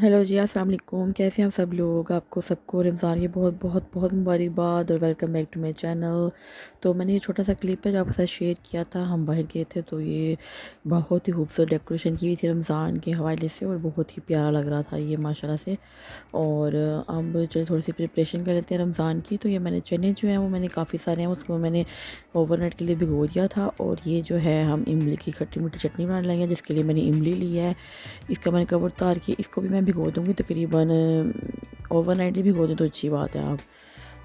Hello जी, अस्सलाम वालेकुम। कैसे हैं आप सब लोग? आपको सबको रमज़ान की बहुत बहुत बहुत मुबारकबाद और welcome back to my channel. तो मैंने ये छोटा सा क्लिप है जो आपके साथ शेयर किया था। हम बाहर गए थे तो ये बहुत ही खूबसूरत डेकोरेशन की हुई थी रमज़ान के हवाले से और बहुत ही प्यारा लग रहा था ये माशाल्लाह से। और अब चलिए थोड़ी सी प्रिपरेशन कर लेते हैं रमज़ान की। तो ये मैंने चने जो हैं वो मैंने काफ़ी सारे हैं, उसको मैंने ओवरनाइट के लिए भिगो दिया था। और ये जो है हम इमली की खट्टी मीठी चटनी बनाने लगे हैं, जिसके लिए मैंने इमली ली है। इसका मैंने कवर उतार के इसको भी मैं भिगो दूँगी तकरीबन ओवरनाइट ही भिगो दूँ तो अच्छी बात है आप।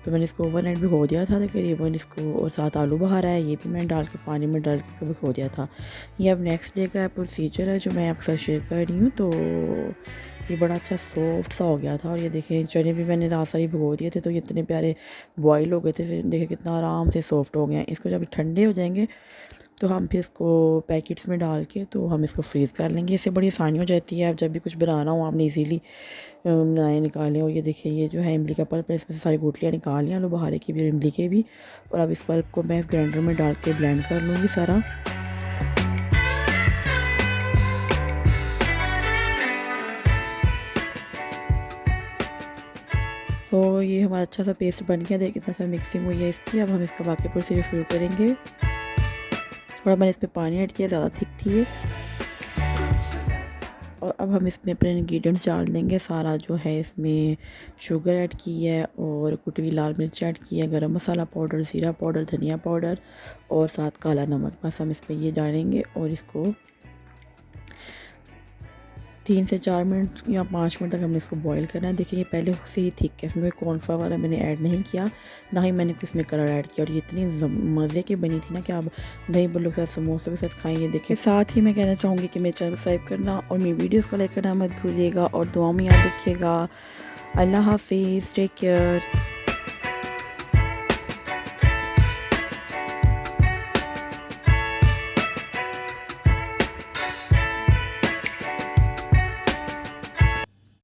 तो मैंने इसको ओवरनाइट भिगो दिया था तकरीबन इसको, और साथ आलू बहारा है ये भी मैंने डाल के पानी में डाल के इसको भिगो दिया था। ये अब नेक्स्ट डे का प्रोसीजर है जो मैं आपके साथ शेयर कर रही हूँ। तो ये बड़ा अच्छा सॉफ्ट सा हो गया था। और ये देखें चने भी मैंने रात सारी भिगो दिए थे तो ये इतने प्यारे बॉयल हो गए थे। फिर देखें कितना आराम से सॉफ्ट हो गए हैं। इसको जब ठंडे हो जाएंगे तो हम फिर इसको पैकेट्स में डाल के तो हम इसको फ्रीज़ कर लेंगे। इससे बड़ी आसानी हो जाती है। आप जब भी कुछ बनाना हो आपने इजीली बनाए निकालें। और ये देखिए ये जो है इमली का पल्प है, इसमें से सारी गुठलियाँ निकाल लिया आलू बुखारे की भी और इमली के भी। और अब इस पल्प को मैं इस ग्राइंडर में डाल के ब्लेंड कर लूँगी सारा। तो ये हमारा अच्छा सा पेस्ट बन गया। देखिए कितना अच्छा मिक्सिंग हुई है इसकी। अब हम इसका बाकी प्रोसीजर शुरू करेंगे। थोड़ा मैंने इसमें पानी ऐड किया, ज़्यादा थिक थी ये। और अब हम इसमें अपने इंग्रेडिएंट्स डाल देंगे सारा जो है। इसमें शुगर ऐड की है और कुटी हुई लाल मिर्च ऐड की है, गरम मसाला पाउडर, ज़ीरा पाउडर, धनिया पाउडर और साथ काला नमक। बस हम इसमें ये डालेंगे और इसको 3 से 4 मिनट या 5 मिनट तक हमने इसको बॉईल करना है। देखिए ये पहले से ही थिक है, इसमें कॉर्नफ्लावर वाला मैंने ऐड नहीं किया, ना ही मैंने इसमें कलर ऐड किया। और ये इतनी मज़े की बनी थी ना कि आप दही बल्लू के साथ समोसों के साथ खाएंगे। देखिए साथ ही मैं कहना चाहूँगी कि मेरे चैनल को सब्सक्राइब करना और मेरी वीडियोज़ को लाइक करना मत भूलिएगा और दुआ में याद रखिएगा। अल्लाह हाफिज़, टेक केयर।